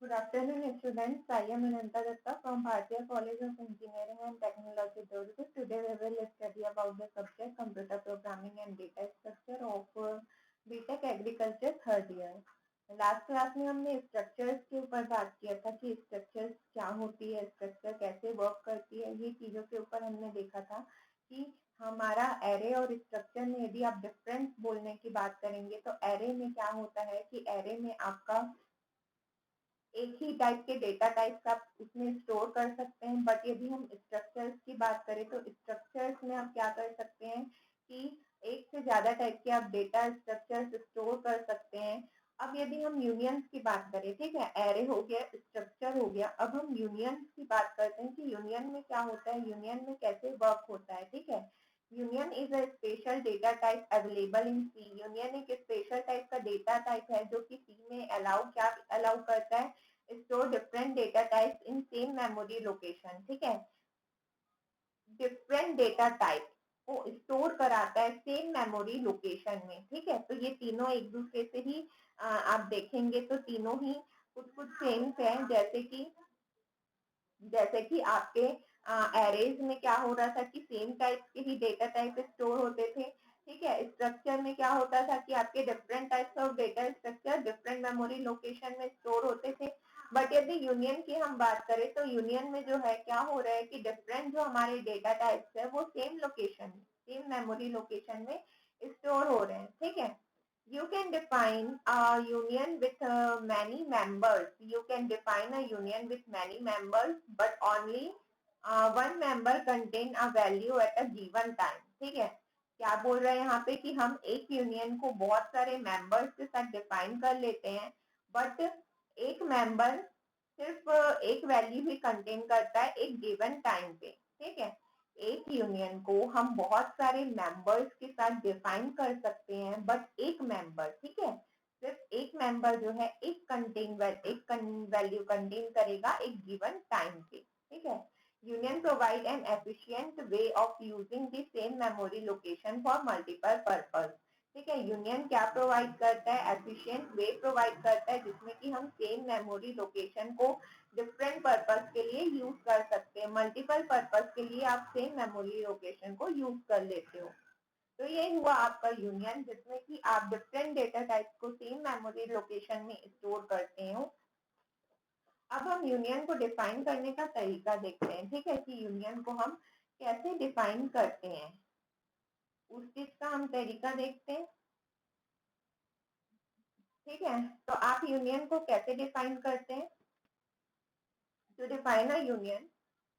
Good afternoon, students. I am Ananta Datta from Bharatiya College of Engineering and Technology, Durg. Today we will study about the subject Computer Programming and Data Structure of BTech Agriculture third year. Last class में हमने structures के ऊपर बात किया था कि structures क्या होती है, स्ट्रक्चर कैसे वर्क करती है, ये चीजों के ऊपर हमने देखा था कि हमारा एरे और स्ट्रक्चर में यदि आप डिफरेंस बोलने की बात करेंगे तो एरे में क्या होता है कि एरे में आपका एक ही टाइप के डेटा टाइप्स आप उसमें स्टोर कर सकते हैं। बट यदि हम स्ट्रक्चर्स की बात करें तो स्ट्रक्चर्स में आप क्या कर सकते हैं कि एक से ज्यादा टाइप के आप डेटा स्ट्रक्चर्स स्टोर कर सकते हैं। अब यदि हम यूनियंस की बात करें, ठीक है, एरे हो गया, स्ट्रक्चर हो गया, अब हम यूनियंस की बात करते हैं कि यूनियन में क्या होता है, यूनियन में कैसे वर्क होता है। ठीक है, union is a special data type available in C. Union एक स्पेशल टाइप का डेटा टाइप है जो कि सी में क्या अलाउ करता है, store different data types in same memory location. ठीक है, डिफरेंट डेटा टाइप को स्टोर कराता है सेम मेमोरी लोकेशन में। ठीक है, तो ये तीनों एक दूसरे से ही आप देखेंगे तो तीनों ही कुछ कुछ सेम है। जैसे कि आपके एरेज में क्या हो रहा था कि सेम टाइप के ही डेटा टाइप स्टोर होते थे। ठीक है, स्ट्रक्चर में क्या होता था कि आपके different types of data structure different memory location में स्टोर होते थे। बट यदि यूनियन की हम बात करें तो यूनियन में जो है क्या हो रहा है कि डिफरेंट जो हमारे डेटा टाइप्स है वो same location, same memory location में स्टोर हो रहे हैं। ठीक है, you can define a union with many members. You can define a union with many members, but only one member contain a value at a given time. ठीक है, क्या बोल रहे हैं यहाँ पे कि हम एक यूनियन को बहुत सारे मेंबर्स के साथ डिफाइन कर लेते हैं, बट एक मेंबर सिर्फ एक वैल्यू ही कंटेन करता है एक गिवन टाइम पे। ठीक है, एक यूनियन को हम बहुत सारे मेंबर्स के साथ डिफाइन कर सकते हैं, बट एक मेंबर, ठीक है, सिर्फ एक मेंबर जो है एक वैल्यू कंटेन करेगा एक गिवन टाइम पे। ठीक है, union provide an efficient way of using the same memory location for multiple purpose. ठीक है, यूनियन क्या प्रोवाइड करता है, एफिशिएंट वे प्रोवाइड करता है जिसमें कि हम सेम मेमोरी लोकेशन को डिफरेंट पर्पस के लिए यूज कर सकते हैं। मल्टीपल पर्पस के लिए आप सेम मेमोरी लोकेशन को यूज कर लेते हो। तो ये हुआ आपका यूनियन जिसमें कि आप डिफरेंट डेटा टाइप को सेम मेमोरी लोकेशन में स्टोर करते हो। अब हम यूनियन को डिफाइन करने का तरीका देखते हैं। ठीक है, कि यूनियन को हम कैसे डिफाइन करते हैं उस चीज का हम तरीका देखते हैं। ठीक है, तो आप यूनियन को कैसे डिफाइन करते हैं। To define a union,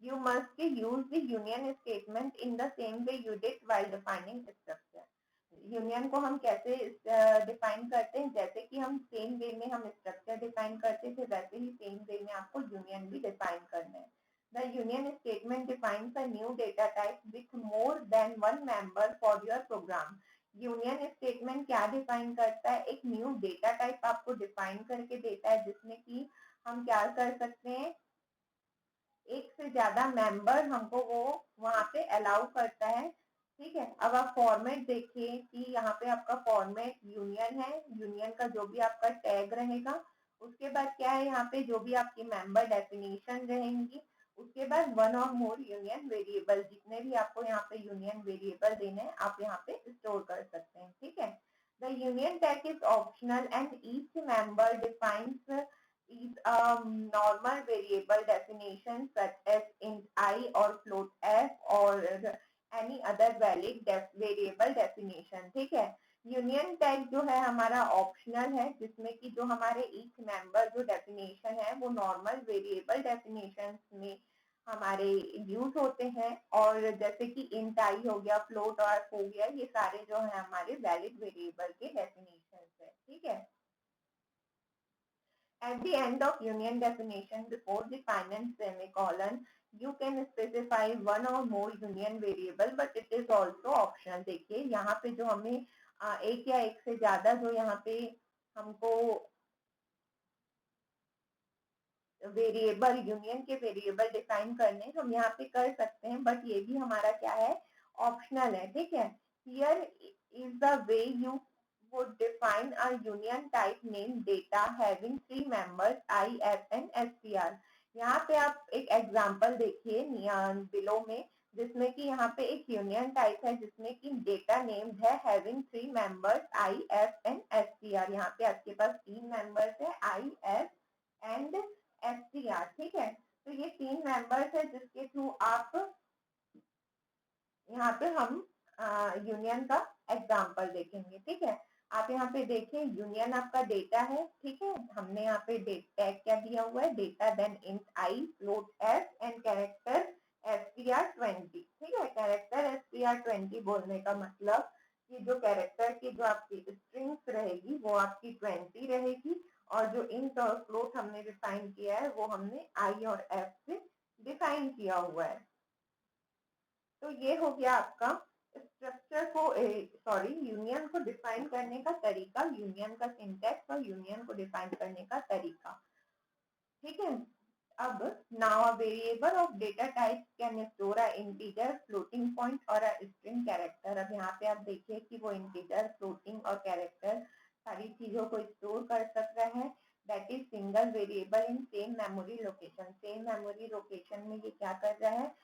you must use the union statement in the same way you did while defining structure. Union को हम कैसे डिफाइन करते हैं, जैसे कि हम सेम वे में हम स्ट्रक्चर डिफाइन करते थे वैसे ही सेम वे में आपको यूनियन भी डिफाइन करना है। The union statement defines a new data type with more than one member for your program. Union statement क्या डिफाइन करता है, एक न्यू डेटा टाइप आपको डिफाइन करके देता है जिसमें कि हम क्या कर सकते हैं, एक से ज्यादा मेंबर हमको वो वहां पे अलाउ करता है। ठीक है, अब आप फॉर्मेट देखिए कि यहाँ पे आपका फॉर्मेट यूनियन है, यूनियन का जो भी आपका टैग रहेगा, उसके बाद क्या है यहाँ पे जो भी आपकी मेंबर डेफिनेशन रहेंगी, उसके बाद वन और मोर यूनियन वेरिएबल, जितने भी आपको यहाँ पे यूनियन वेरिएबल देने हैं आप यहाँ पे स्टोर कर सकते हैं। ठीक है, the union tag is optional and each member defines is a normal variable definition such as int I or float f or any other valid variable definition। ठीक है, यूनियन टैग जो है हमारा ऑप्शनल है जिसमें कि जो हमारे ईच मेंबर जो डेफिनेशन है वो नॉर्मल वेरिएबल डेफिनेशन में हमारे यूज होते हैं, और जैसे कि इंट आई हो गया, फ्लोट और हो गया, ये सारे जो है हमारे वैलिड वेरिएबल के डेफिनेशन है। ठीक है, at the end of union definition, before the final semicolon, you can specify one or more union variable, but it is also optional। देखिए यहाँ पे जो हमें एक या एक से ज्यादा जो यहाँ पे हमको वेरिएबल, यूनियन के वेरिएबल डिफाइन करने हम यहाँ पे कर सकते हैं, बट ये भी हमारा क्या है, ऑप्शनल है। ठीक है, here is the way you would define a union type named data having three members I, F and STR। यहाँ पे आप एक एग्जांपल देखिए बिलो में, जिसमें कि यहाँ पे एक यूनियन टाइप है जिसमें कि डेटा नेम्ड है having three members I, F and STR। यहाँ पे आपके पास तीन मेंबर्स है आई, एफ एंड STR। ठीक है, तो ये तीन मेंबर्स है जिसके थ्रू आप यहाँ पे हम यूनियन का एग्जाम्पल देखेंगे। ठीक है, आप यहाँ पे देखिए यूनियन आपका डेटा है। ठीक है, हमने यहाँ पे टैग क्या दिया हुआ है, data then int I, float F and character STR20। ठीक है, कैरेक्टर STR20 बोलने का मतलब कि जो कैरेक्टर की जो आपकी स्ट्रिंग्स रहेगी वो आपकी 20 रहेगी, और जो इंट और फ्लोट हमने डिफाइन किया है वो हमने आई और एफ से डिफाइन किया हुआ है। तो ये हो गया आपका स्ट्रक्चर को, सॉरी, यूनियन को डिफाइन करने का तरीका, यूनियन का सिंटैक्स और यूनियन को डिफाइन करने का तरीका। ठीक है, अब now a variable of data type can store a integer, floating point और अ स्ट्रिंग कैरेक्टर। अब यहाँ पे आप देखिए कि वो इंटीजर, फ्लोटिंग और कैरेक्टर सारी चीजों को स्टोर कर सकता है। That is single variable in same memory location. Same memory location में ये क्या कर रहा है,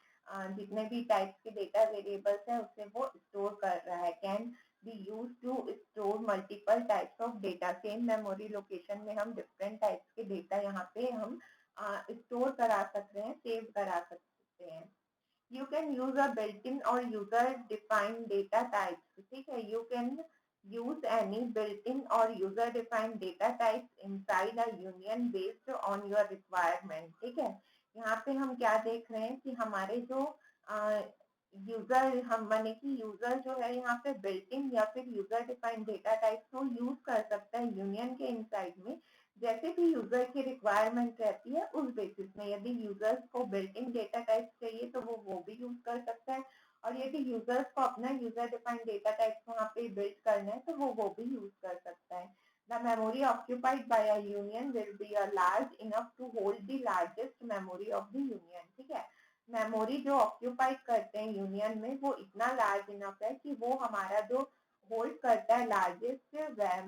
जितने भी टाइप्स के डेटा वेरिएबल्स है उसे वो स्टोर कर रहा है। Can be use to store multiple types of data. Same memory location में हम डिफरेंट टाइप्स के डेटा यहाँ पे हम स्टोर करा सकते हैं, सेव करा सकते हैं। You can use a built in और यूजर डिफाइंड डेटा टाइप्स। ठीक है, you can use any built-in or user-defined data types inside a union based on your requirement। ठीक है, यहाँ पे हम क्या देख रहे हैं कि हमारे जो यूजर, हम माने कि यूजर जो है यहाँ पे बिल्ट इन या फिर यूजर डिफाइंड डेटा टाइप्स को यूज कर सकता है यूनियन के इनसाइड में, जैसे भी यूजर की रिक्वायरमेंट रहती है उस बेसिस में। यदि यूजर्स को बिल्ट इन डेटा टाइप चाहिए तो वो भी यूज कर सकता है, और यदि यूजर्स को अपना यूजर डिफाइंड डेटा टाइप वहाँ पे बिल्ड करना है तो वो भी यूज कर सकता है। The memory occupied by a union will be a large enough to hold the largest memory of the union. ठीक है, मेमोरी जो ऑक्यूपाइड करते हैं यूनियन में वो इतना लार्ज इनफ है कि वो हमारा जो होल्ड करता है largest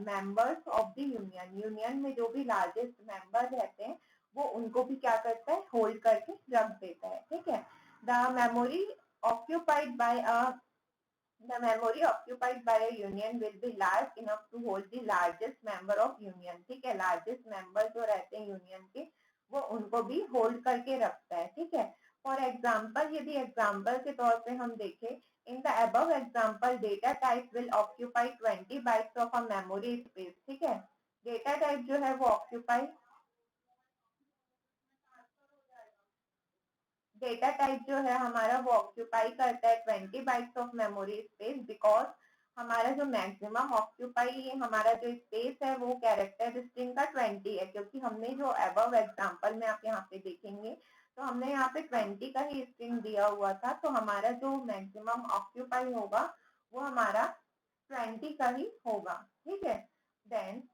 members of the union. Union में जो भी लार्जेस्ट मेंबर रहते हैं वो उनको भी क्या करता है, होल्ड करके रख देता है। ठीक है, the memory occupied by a the memory occupied by a union will be large enough to hold the largest member of union। ठीक है, largest member जो रहते हैं यूनियन के वो उनको भी होल्ड करके रखता है। ठीक है, फॉर एग्जाम्पल, यदि एग्जाम्पल के तौर पे हम देखें, in the above example data type will occupy 20 bytes of a memory space। ठीक है, डेटा टाइप जो है वो ऑक्यूपाई, डेटा टाइप जो है हमारा वो ऑक्यूपाई करता है 20 bytes of memory space, because हमारा जो मैक्सिमम ऑक्यूपाई हमारा जो स्पेस है वो कैरेक्टर स्ट्रिंग का 20 है, क्योंकि हमने जो अबव एग्जांपल में आप यहाँ पे देखेंगे तो हमने यहाँ पे 20 का ही स्ट्रिंग दिया हुआ था, तो हमारा जो मैक्सिमम ऑक्यूपाई होगा वो हमारा 20 का ही होगा। ठीक है, then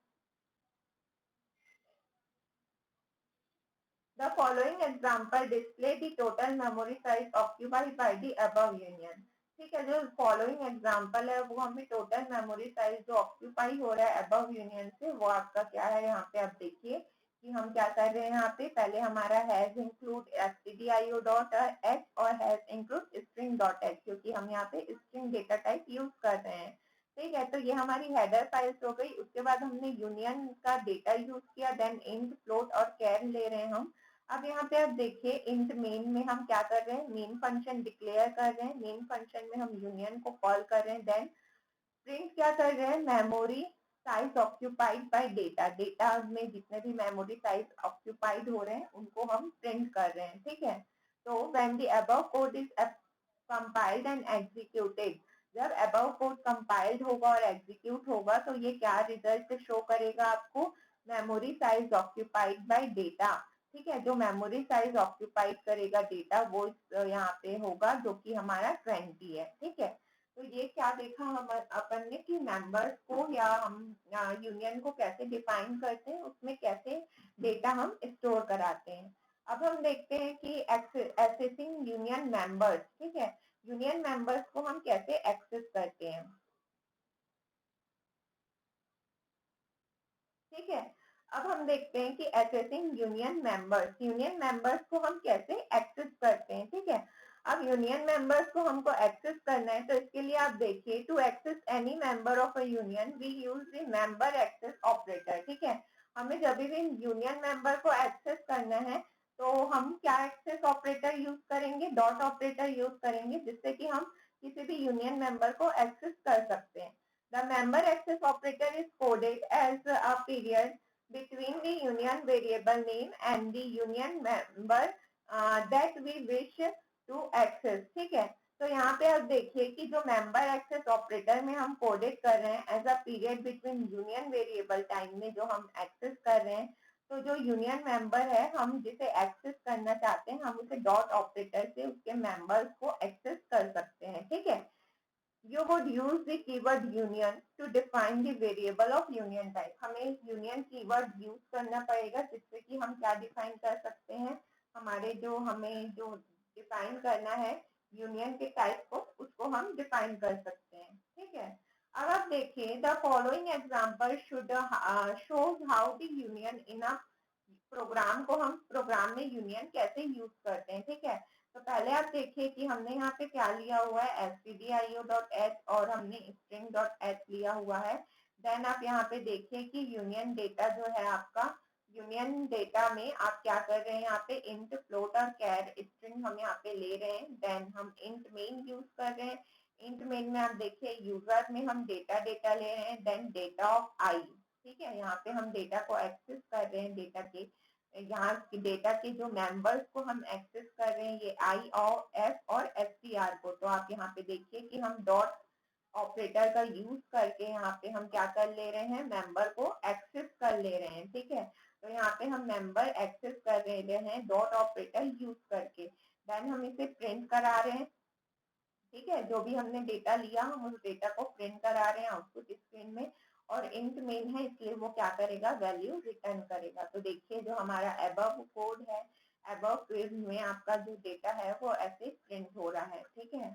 the following example display the total memory size occupied by the above union। ठीक है, जो फॉलोइंग एग्जांपल है वो हमें टोटल मेमोरी साइज जो ऑक्यूपाई हो रहा है अबव यूनियन से वो आपका क्या है। यहाँ पे आप देखिए कि हम क्या कर रहे हैं, यहाँ पे पहले हमारा hash include stdio dot h और hash include string dot h, क्योंकि हम यहाँ पे स्ट्रिंग डेटा टाइप यूज कर रहे हैं। ठीक है, तो ये हमारी हेडर फाइल्स हो गई। उसके बाद हमने यूनियन का डेटा यूज किया, देन इंट, फ्लोट और कैर ले रहे हैं हम। अब यहाँ पे आप देखिए इंट मेन में हम क्या कर रहे हैं, मेन फंक्शन डिक्लेयर कर रहे हैं, मेन फंक्शन में हम यूनियन को कॉल कर रहे हैं, देन प्रिंट क्या कर रहे हैं, memory size occupied by data. Data में जितने भी मेमोरी साइज ऑक्यूपाइड हो रहे हैं उनको हम प्रिंट कर रहे हैं। ठीक है, तो when the above code is compiled and executed, जब अबव कोड कंपाइल्ड होगा और एग्जीक्यूट होगा तो ये क्या रिजल्ट शो करेगा आपको, memory size occupied by data. ठीक है, जो मेमोरी साइज ऑक्यूपाइड करेगा डेटा वो यहाँ पे होगा जो कि हमारा 20 है। ठीक है, तो ये क्या देखा हम अपन ने कि मेंबर्स को या हम यूनियन को कैसे डिफाइन करते हैं, उसमें कैसे डेटा हम स्टोर कराते हैं। अब हम देखते हैं कि एक्सेसिंग यूनियन मेंबर्स। ठीक है, यूनियन मेंबर्स को हम कैसे एक्सेस करते हैं। ठीक है। अब हम देखते हैं कि एक्सेसिंग यूनियन मेंबर्स को हम कैसे एक्सेस करते हैं। ठीक है, अब यूनियन मेंबर्स को हमको एक्सेस करना है, तो इसके लिए आप देखिए, to access any member of a union we use the member access operator. ठीक है, हमें जब भी यूनियन मेंबर को एक्सेस करना है तो हम क्या एक्सेस ऑपरेटर यूज करेंगे, डॉट ऑपरेटर यूज करेंगे, जिससे कि हम किसी भी यूनियन मेंबर को एक्सेस कर सकते हैं। The member access operator is coded as a period between the union variable name and the union member that we wish to access। ठीक है, तो यहाँ पे आप देखिए कि जो मेंबर एक्सेस ऑपरेटर में हम कोडेड कर रहे हैं as a period between union variable time में जो हम एक्सेस कर रहे हैं, तो जो यूनियन मेंबर है हम जिसे एक्सेस करना चाहते हैं हम उसे डॉट ऑपरेटर से उसके मेंबर्स को एक्सेस कर सकते हैं। ठीक है, you would use the keyword union to define the variable of union type। हमें union keyword यूज करना पड़ेगा जिससे कि हम क्या डिफाइन कर सकते हैं, हमारे जो हमें जो डिफाइन करना है यूनियन के टाइप को, उसको हम डिफाइन कर सकते हैं। ठीक है, अब आप देखिए, the following example should shows how the union in a program को हम प्रोग्राम में यूनियन कैसे यूज करते हैं। ठीक है, तो पहले आप देखिए कि हमने यहाँ पे क्या लिया हुआ है, stdio.h और हमने string.h लिया हुआ है। देन आप यहाँ पे देखिए कि यूनियन डेटा जो है आपका, यूनियन डेटा में आप क्या कर रहे हैं, यहाँ पे इंट फ्लोट और कैर स्ट्रिंग हम यहाँ पे ले रहे हैं। देन हम इंट मेन यूज कर रहे हैं। इंट मेन में आप देखिए यूजर में हम डेटा डेटा ले रहे हैं, देन डेटा ऑफ आई। ठीक है, यहाँ पे हम डेटा को एक्सेस कर रहे हैं, डेटा के यहाँ डेटा के जो मेंबर्स को हम एक्सेस कर रहे हैं, ये आई और एफ और एस टी आर को। तो आप यहाँ पे देखिए कि हम डॉट ऑपरेटर का यूज करके यहाँ पे हम क्या कर ले रहे हैं, मेंबर को एक्सेस कर ले रहे हैं। ठीक है, तो यहाँ पे हम मेंबर एक्सेस कर रहे हैं डॉट ऑपरेटर यूज करके। देन हम इसे प्रिंट करा रहे हैं। ठीक है, जो भी हमने डेटा लिया हम उस डेटा को प्रिंट करा रहे हैं आउटपुट स्क्रीन में, और इंट मेन है इसलिए वो क्या करेगा, वैल्यू रिटर्न करेगा। तो देखिए जो हमारा अबव कोड है, अबव फील्ड में आपका जो डेटा है वो ऐसे प्रिंट हो रहा है। ठीक है,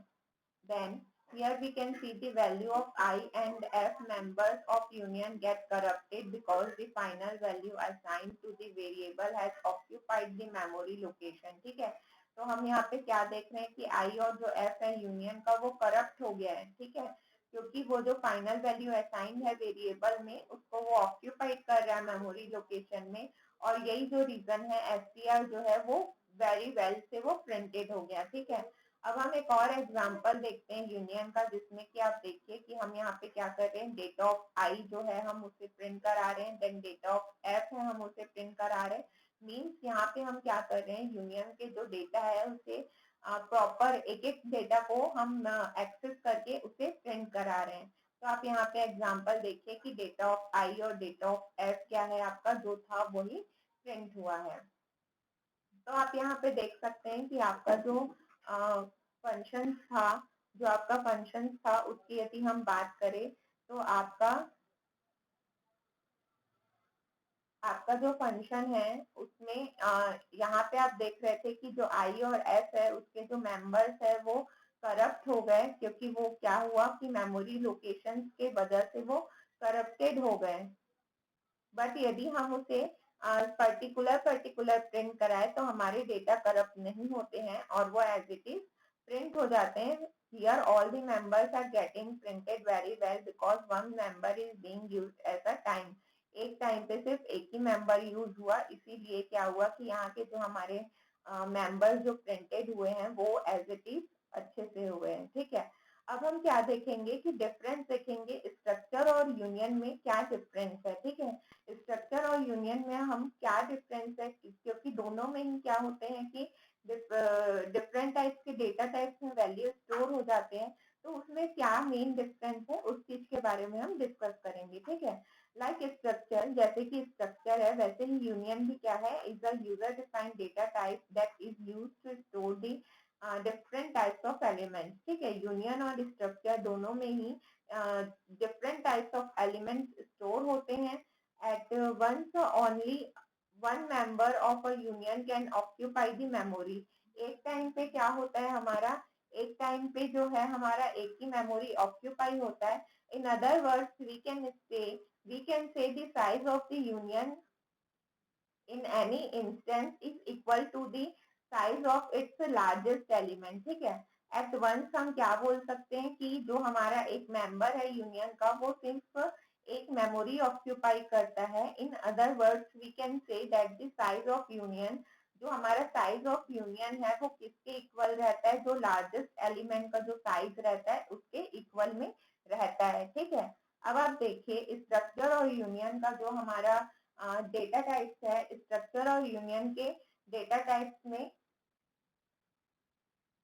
then here we can see the value of I and F members of union get corrupted because the final value assigned to the variable has occupied the memory location। ठीक है, तो हम यहाँ पे क्या देख रहे हैं कि I और जो F है यूनियन का वो करप्ट हो गया है। ठीक है, क्योंकि वो जो फाइनल वैल्यू असाइंड है वेरिएबल में उसको वो ऑक्यूपाइड कर रहा है मेमोरी लोकेशन में, और यही जो रीजन है एसटीआर जो है वो वेरी वेल से वो प्रिंटेड हो गया। ठीक है, अब हम एक और एग्जांपल देखते हैं यूनियन का, जिसमें कि आप देखिए कि हम यहाँ पे क्या कर रहे हैं, डेटा ऑफ आई जो है हम उसे प्रिंट करा रहे हैं, देन डेटा ऑफ एफ है हम उसे प्रिंट करा रहे हैं। मीन्स यहाँ पे हम क्या कर रहे हैं, यूनियन के जो डेटा है उसे प्रॉपर एक एक डेटा को हम एक्सेस करके उसे प्रिंट करा रहे हैं। तो आप यहाँ पे एग्जांपल देखिए कि डेटा ऑफ आई और डेटा ऑफ एफ क्या है आपका, जो था वही प्रिंट हुआ है। तो आप यहाँ पे देख सकते हैं कि आपका जो फंक्शन था, जो आपका फंक्शन था उसकी यदि हम बात करें तो आपका आपका जो फंक्शन है उसमें यहाँ पे आप देख रहे थे कि जो आई और एस है उसके जो मेंबर्स है वो करप्ट हो गए, क्योंकि वो क्या हुआ कि मेमोरी लोकेशन के वजह से वो करप्टेड हो गए। बट यदि हम उसे पर्टिकुलर प्रिंट कराए तो हमारे डेटा करप्ट नहीं होते हैं और वो एज इट इज प्रिंट हो जाते हैं। Here all the members are getting printed very well because one member is being used as a time. एक टाइम पे सिर्फ एक ही मेंबर यूज हुआ, इसीलिए क्या हुआ कि यहाँ के जो हमारे मेंबर्स जो प्रिंटेड हुए हैं वो एज इट इज अच्छे से हुए हैं। ठीक है, अब हम क्या देखेंगे कि डिफरेंस देखेंगे स्ट्रक्चर और यूनियन में क्या डिफरेंस है। ठीक है, स्ट्रक्चर और यूनियन में हम क्या डिफरेंस है, क्योंकि दोनों में ही क्या होते हैं कि डिफरेंट टाइप्स के डेटा टाइप्स में वैल्यू स्टोर हो जाते हैं। तो उसमें क्या मेन डिफरेंस है उस चीज के बारे में हम डिस्कस करेंगे। ठीक है, लाइक स्ट्रक्चर, जैसे कि स्ट्रक्चर है वैसे ही यूनियन भी क्या है, is a user defined data type that is used to store the different types of elements. ठीक है, यूनियन और स्ट्रक्चर दोनों में ही different types of elements store होते हैं। At once only one member of a union can occupy the memory. एक time पे क्या होता है हमारा, एक टाइम पे जो है हमारा एक ही मेमोरी ऑक्यूपाई होता है। In other words we can say we can say the size of the union in any instance is equal to the size of its largest element. ठीक है, एट वंस हम क्या बोल सकते हैं कि जो हमारा एक मेंबर है यूनियन का वो सिर्फ एक मेमोरी ऑक्यूपाई करता है. In other words we can say that the size of union, जो हमारा साइज ऑफ यूनियन है वो किसके इक्वल रहता है, जो लार्जेस्ट एलिमेंट का जो साइज रहता है उसके इक्वल में रहता है. ठीक है, अब आप देखिए स्ट्रक्चर और यूनियन का जो हमारा डेटा टाइप्स है, स्ट्रक्चर और यूनियन के डेटा टाइप्स में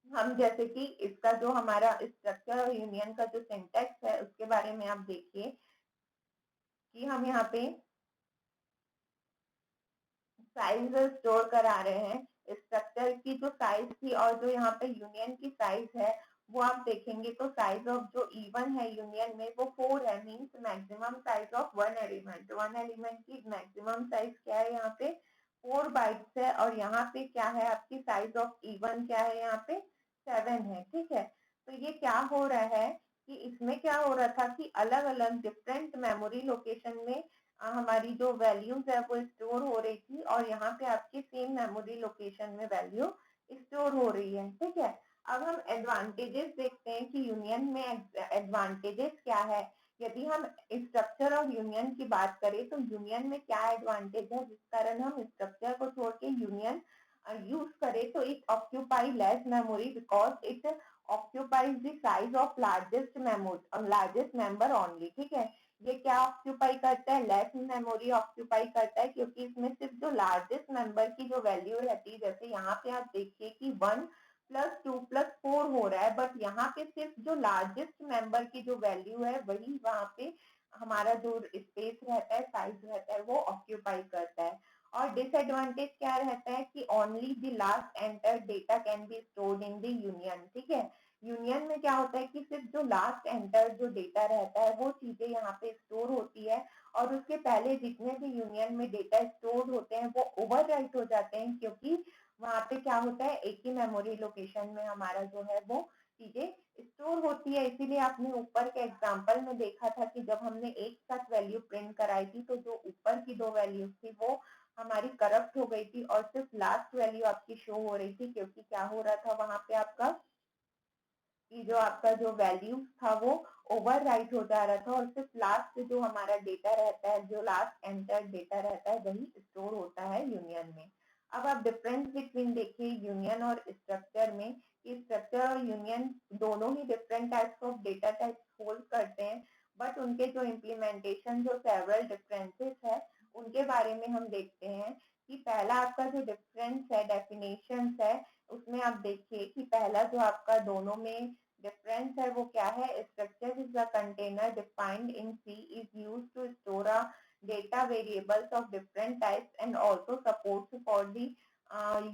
हम जैसे कि इसका जो हमारा स्ट्रक्चर और यूनियन का जो सिंटैक्स है उसके बारे में आप देखिए कि हम यहाँ पे साइज स्टोर करा रहे हैं. स्ट्रक्चर की जो साइज थी और जो यहाँ पे यूनियन की साइज है वो आप देखेंगे तो साइज ऑफ जो इवन है यूनियन में वो 4 है. Means maximum size of one element की मैक्सिमम साइज क्या है यहाँ पे 4 बाइट्स है. और यहाँ पे क्या है आपकी साइज ऑफ इवन क्या है यहाँ पे 7 है. ठीक है, तो ये क्या हो रहा है कि इसमें क्या हो रहा था कि अलग अलग डिफरेंट मेमोरी लोकेशन में हमारी जो वैल्यूज है वो स्टोर हो रही थी और यहाँ पे आपकी सेम मेमोरी लोकेशन में वैल्यू स्टोर हो रही है. ठीक है, अब हम एडवांटेजेस देखते हैं कि यूनियन में एडवांटेजेस क्या है. यदि हम स्ट्रक्चर और यूनियन की बात करें तो यूनियन में क्या एडवांटेज है जिस कारण हम स्ट्रक्चर को छोड़ के यूनियन यूज करें. तो it occupy less memory because it occupies the size of largest member only. ठीक है, ये क्या ऑक्यूपाई करता है, लेस मेमोरी ऑक्यूपाई करता है क्योंकि इसमें सिर्फ जो लार्जेस्ट मेंबर की जो वैल्यू रहती है, जैसे यहाँ पे आप देखिए कि 1+2+4 हो रहा है, बट यहाँ पे सिर्फ जो लार्जेस्ट मेंबर की जो वैल्यू है वही वहां पे हमारा जो स्पेस रहता है, साइज रहता है वो ऑक्यूपाई करता है. और डिसएडवांटेज क्या रहता है कि only the last enter data can be stored in the union. ठीक है, यूनियन में क्या होता है कि सिर्फ जो लास्ट एंटर जो डेटा रहता है वो चीजें यहाँ पे स्टोर होती है और उसके पहले जितने भी यूनियन में डेटा स्टोर होते हैं वो ओवरराइट हो जाते हैं क्योंकि वहां पे क्या होता है एक ही मेमोरी लोकेशन में हमारा जो है वो चीजें स्टोर होती है. इसीलिए आपने ऊपर के एग्जाम्पल में देखा था कि जब हमने एक साथ वैल्यू प्रिंट कराई थी तो जो ऊपर की दो वैल्यूज थी वो हमारी करप्ट हो गई थी और सिर्फ लास्ट वैल्यू आपकी शो हो रही थी क्योंकि क्या हो रहा था वहां पे आपका कि जो आपका जो वैल्यू था वो ओवरराइट हो जा रहा था और सिर्फ लास्ट जो हमारा डेटा रहता है, जो लास्ट एंटर डेटा रहता है वही स्टोर होता है यूनियन में. अब आप डिफरेंस बिटवीन देखिए यूनियन और स्ट्रक्चर में कि स्ट्रक्चर और यूनियन दोनों ही different types of data types hold करते हैं, बट उनके जो इम्प्लीमेंटेशन जो सेवरल डिफरेंसेस है उनके बारे में हम देखते हैं कि पहला आपका जो डिफरेंस है डेफिनेशन है उसमें आप देखिए कि पहला जो आपका दोनों में डिफरेंस है वो क्या है. Structure is a container defined in C is use to store a data variables of different types and also supports for the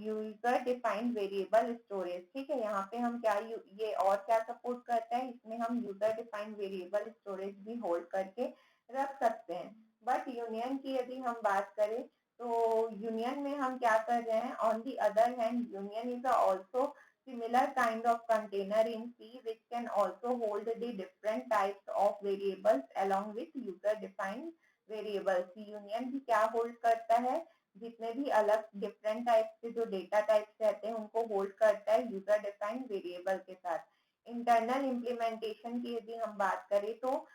user defined variable storage. ठीक है, यहाँ पे हम क्या ये और क्या सपोर्ट करता है, इसमें हम यूजर डिफाइंड वेरिएबल स्टोरेज भी होल्ड करके रख सकते हैं. बट यूनियन की यदि हम बात करें तो यूनियन में हम क्या कर रहे हैं, on the other hand union is also similar kind of container in C which can also hold the different types of variables along with user defined variables. Union भी क्या होल्ड करता है, जितने भी अलग डिफरेंट टाइप के जो data types रहते हैं उनको होल्ड करता है यूजर डिफाइंड वेरिएबल के साथ. इंटरनल इम्प्लीमेंटेशन की यदि हम बात करें तो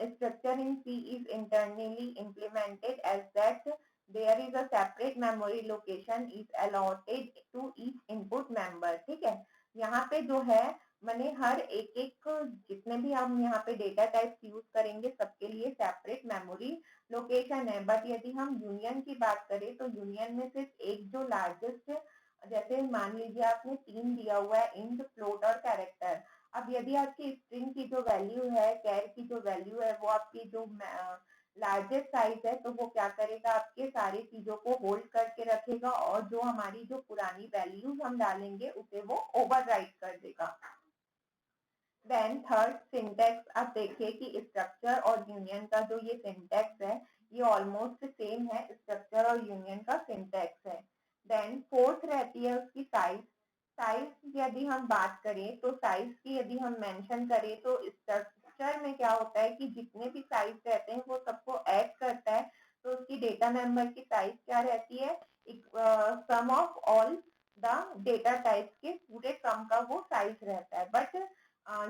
structure in C is internally implemented as that there is a separate memory location is allotted to each input member. ठीक है, यहाँ पे जो है मैंने हर एक एक जितने भी हम यहाँ पे डेटा टाइप्स यूज करेंगे सबके लिए सेपरेट मेमोरी लोकेशन है. बट यदि हम यूनियन की बात करें तो यूनियन में सिर्फ एक जो लार्जेस्ट, जैसे मान लीजिए आपने 3 दिया हुआ है इंट, फ्लोट और कैरेक्टर. अब यदि आपकी स्ट्रिंग की जो वैल्यू है, कैर की जो वैल्यू है वो आपकी जो लार्जेस्ट साइज है तो वो क्या करेगा आपके सारी चीजों को होल्ड करके रखेगा और जो हमारी जो पुरानी वैल्यूज हम डालेंगे उसे वो ओवरराइट कर देगा. देन थर्ड सिंटैक्स, आप देखिए कि स्ट्रक्चर और यूनियन का जो ये सिंटैक्स है ये ऑलमोस्ट सेम है, स्ट्रक्चर और यूनियन का सिंटैक्स है. देन फोर्थ रहती है उसकी साइज. साइज यदि हम बात करें तो साइज की यदि हम मेंशन करें तो स्ट्रक्चर में क्या होता है कि जितने भी साइज रहते हैं वो सबको ऐड करता है, तो उसकी डेटा मेंबर की साइज क्या रहती है, sum of all the data types के पूरे सम का वो साइज रहता है। बट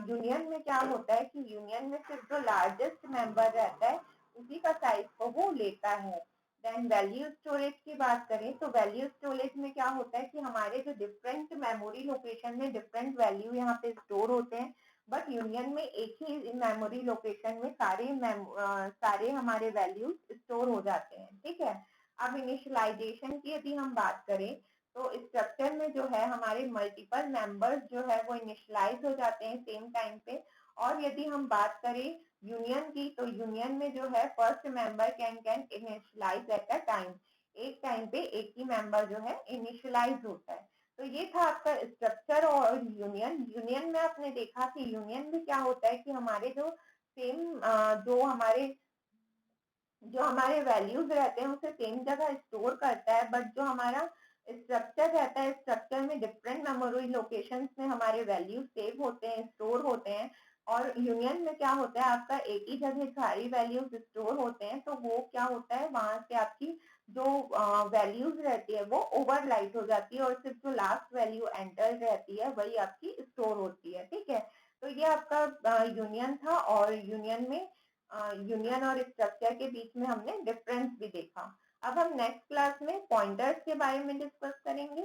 यूनियन में क्या होता है कि यूनियन में सिर्फ जो लार्जेस्ट मेंबर रहता है उसी का साइज को वो लेता है। देन वैल्यू स्टोरेज की बात करें तो वैल्यू स्टोरेज में क्या होता है कि हमारे जो डिफरेंट मेमोरी लोकेशन में डिफरेंट वैल्यू यहाँ पे स्टोर होते हैं, बट यूनियन में एक ही मेमोरी लोकेशन में सारे हमारे वैल्यूज स्टोर हो जाते हैं। ठीक है, अब इनिशियलाइजेशन की यदि हम बात करें तो स्ट्रक्चर में जो है हमारे मल्टीपल मेंबर्स जो है वो इनिशियलाइज हो जाते हैं सेम टाइम पे। और यदि हम बात करें यूनियन की तो यूनियन में जो है first member can initialize at a time, एक टाइम पे एक ही मेंबर जो है इनिशियलाइज होता है। तो ये था आपका स्ट्रक्चर और यूनियन। यूनियन में आपने देखा कि यूनियन में क्या होता है कि हमारे जो सेम जो हमारे वैल्यूज रहते हैं उसे सेम जगह स्टोर करता है, बट जो हमारा स्ट्रक्चर रहता है स्ट्रक्चर में डिफरेंट मेमोरी लोकेशंस में हमारे वैल्यूज सेव होते हैं, स्टोर होते हैं। और यूनियन में क्या होता है आपका एक ही जगह सारी वैल्यूज स्टोर होते हैं, तो वो क्या होता है वहां से आपकी जो वैल्यूज रहती है वो ओवरराइट हो जाती है और सिर्फ जो लास्ट वैल्यू एंटर रहती है वही आपकी स्टोर होती है। ठीक है, तो ये आपका यूनियन था। और यूनियन में यूनियन और स्ट्रक्चर के बीच में हमने डिफरेंस भी देखा। अब हम नेक्स्ट क्लास में पॉइंटर्स के बारे में डिस्कस करेंगे।